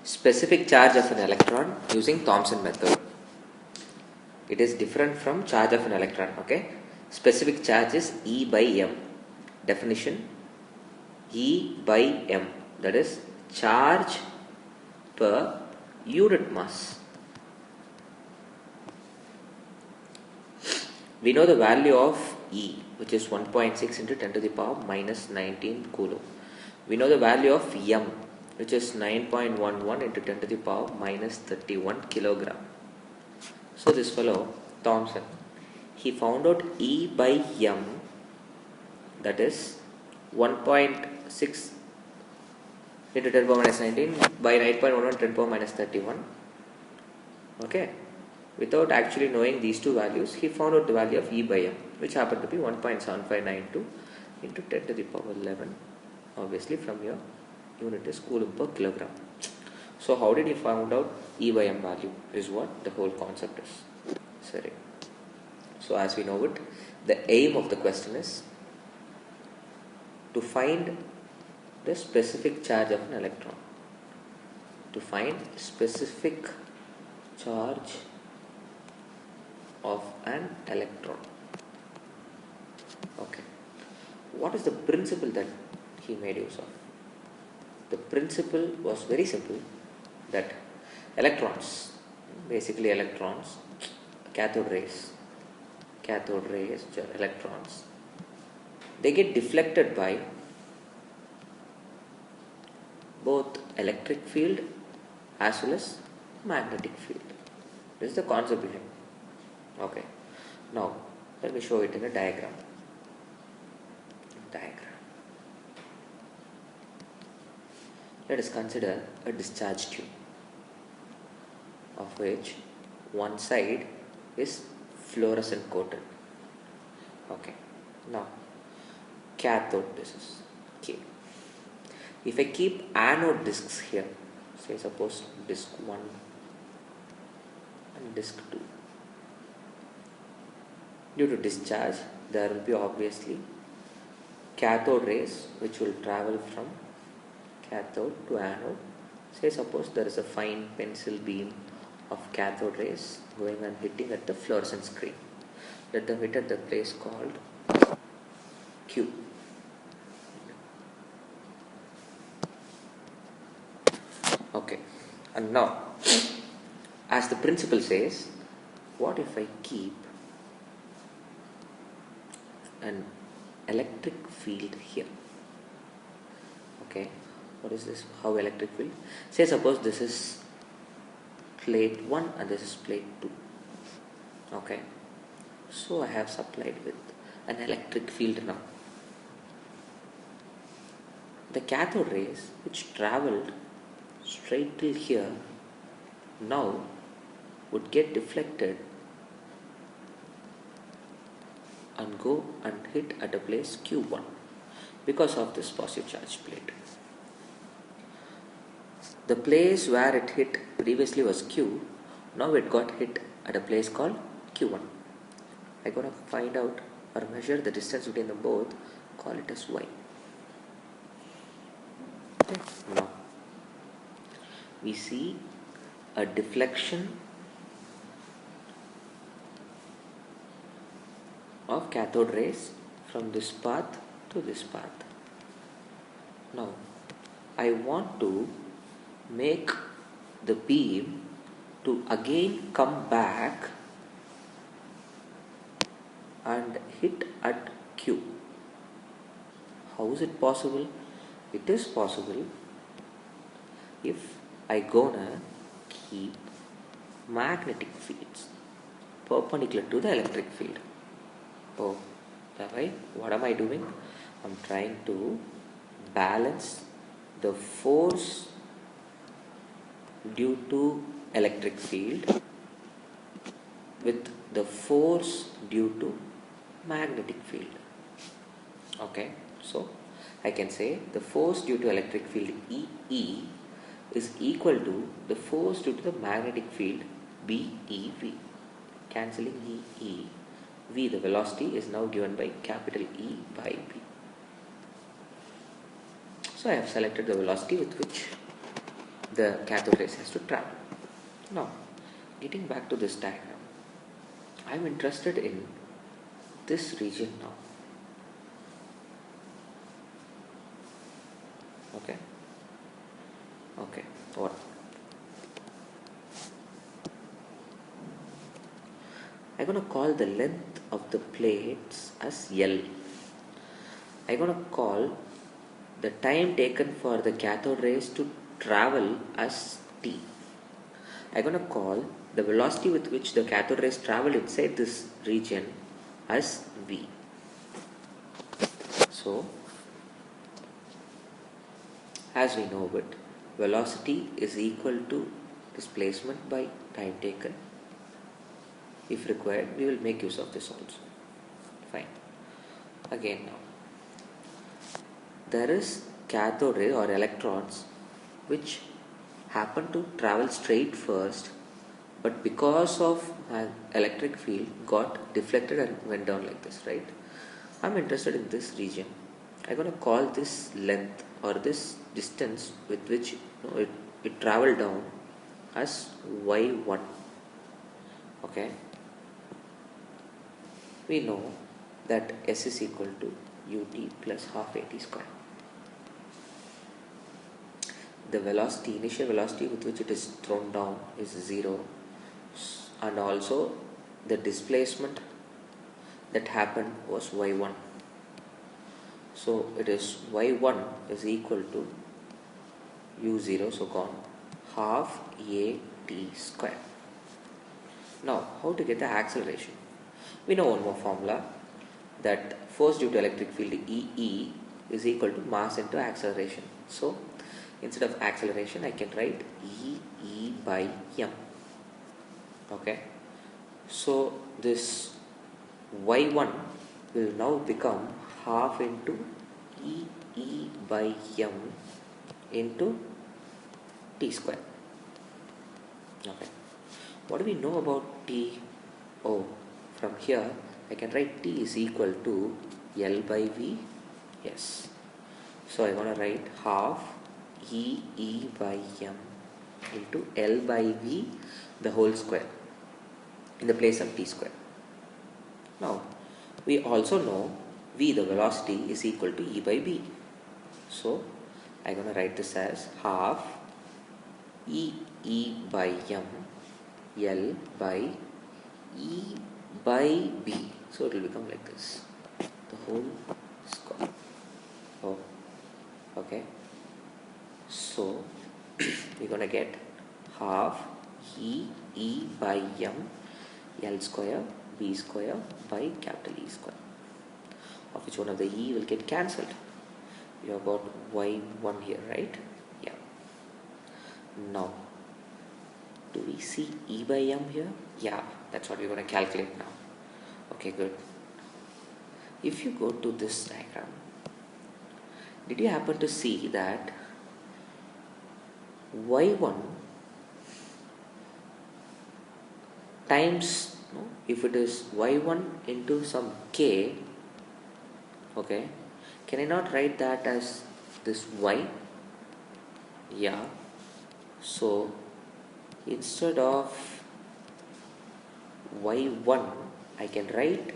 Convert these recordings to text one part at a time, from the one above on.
specific charge of an electron using Thomson method. It is different from charge of an electron. Okay, specific charge is E by m. Definition: E by m, that is charge per unit mass. We know the value of E, which is 1.6 into 10 to the power minus 19 coulomb. We know the value of m, which is 9.11 into 10 to the power minus 31 kilogram. So this fellow Thomson, he found out E by m, that is 1.6 into 10 to the power minus 19 by 9.11 10 to the power minus 31. Okay, without actually knowing these two values, he found out the value of E by m, which happened to be 1.7592 into 10 to the power 11. Obviously from your unit is coulomb per kilogram. So how did he find out E by m value is what the whole concept is. Sorry. So as we know it, the aim of the question is to find the specific charge of an electron. To find specific charge of an electron. Okay. What is the principle that he made use of? The principle was very simple, that electrons, basically electrons, cathode rays, which are electrons, they get deflected by both electric field as well as magnetic field. This is the concept behind it. Okay. Now let me show it in a diagram. Let us consider a discharge tube, of which one side is fluorescent coated. Okay. Now cathode, this is K. If I keep anode discs here, say suppose disc 1 and disc 2, due to discharge there will be obviously cathode rays which will travel from cathode to anode. Say suppose there is a fine pencil beam of cathode rays going and hitting at the fluorescent screen. Let them hit at the place called Q. Okay, and now as the principle says, what if I keep an electric field here? Okay, what is this? How electric field? Say suppose this is plate 1 and this is plate 2. Okay, so I have supplied with an electric field now. The cathode rays which travelled straight till here now would get deflected and go and hit at a place Q1 because of this positive charge plate. The place where it hit previously was Q, now it got hit at a place called Q1. I gotta find out or measure the distance between them both, call it as Y. Okay. Now we see a deflection of cathode rays from this path to this path. Now I want to make the beam to again come back and hit at Q. How is it possible? It is possible if I gonna keep magnetic fields perpendicular to the electric field. Oh, that way, what am I doing? I'm trying to balance the force due to electric field with the force due to magnetic field. Okay, so I can say the force due to electric field E is equal to the force due to the magnetic field BEV. Cancelling E, V, the velocity, is now given by capital E by B. So I have selected the velocity with which the cathode rays has to travel. Now, getting back to this diagram, I am interested in this region now. Okay. What? I'm going to call the length of the plates as L. I'm going to call the time taken for the cathode rays to travel as T. I'm going to call the velocity with which the cathode rays travel inside this region as V. So, as we know it, velocity is equal to displacement by time taken. If required, we will make use of this also. Fine. Again now, there is cathode ray or electrons which happen to travel straight first, but because of an electric field got deflected and went down like this, right? I'm interested in this region. I'm going to call this length or this distance with which it traveled down as y1. Okay. We know that S is equal to ut plus half at square. The velocity, initial velocity with which it is thrown down is 0, and also the displacement that happened was y1. So it is y1 is equal to u0, so gone, half at square. Now, how to get the acceleration? We know one more formula, that force due to electric field E is equal to mass into acceleration. So instead of acceleration, I can write E by m. Okay. So this y1 will now become half into E by m into t square. Okay. What do we know about t? Oh, from here I can write t is equal to L by V. Yes. So I want to write half E by m into L by V the whole square in the place of t square. Now, we also know V, the velocity, is equal to E by B. So I'm going to write this as half E by m L by E by B. So it will become like this, the whole square. Oh, okay. So we're going to get half E by m L square B square by capital E square, of which one of the E will get cancelled. You have got y1 here, right? Yeah. Now, do we see E by m here? Yeah, that's what we're going to calculate now. Okay, good. If you go to this diagram, did you happen to see that y1 times, if it is y1 into some k, okay, can I not write that as this y? Yeah. So instead of y1, I can write,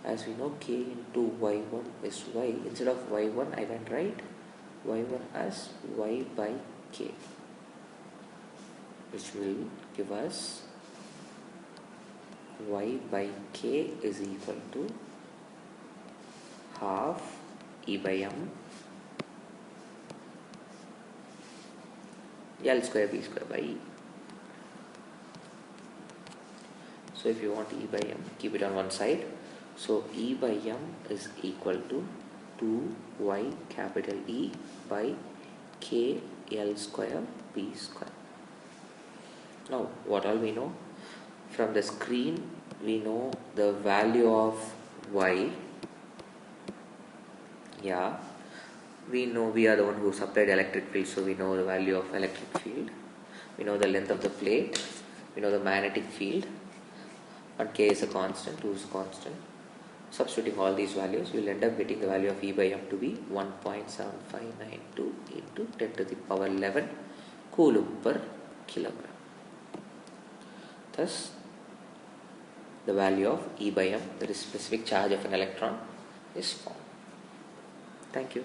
as we know, k into y1 is y. Instead of y1, I can write y1 as y by k, which will give us y by k is equal to half E by m L square B square by E. So if you want E by m, keep it on one side. So E by m is equal to 2y capital E by k L square B square. Now, what all we know? From the screen, we know the value of y. Yeah. We know we are the one who supplied electric field, so we know the value of electric field. We know the length of the plate. We know the magnetic field. And k is a constant, 2 is a constant. Substituting all these values, you will end up getting the value of E by m to be 1.7592 into 10 to the power 11 coulomb per kilogram. Thus, the value of E by m, that is specific charge of an electron, is found. Thank you.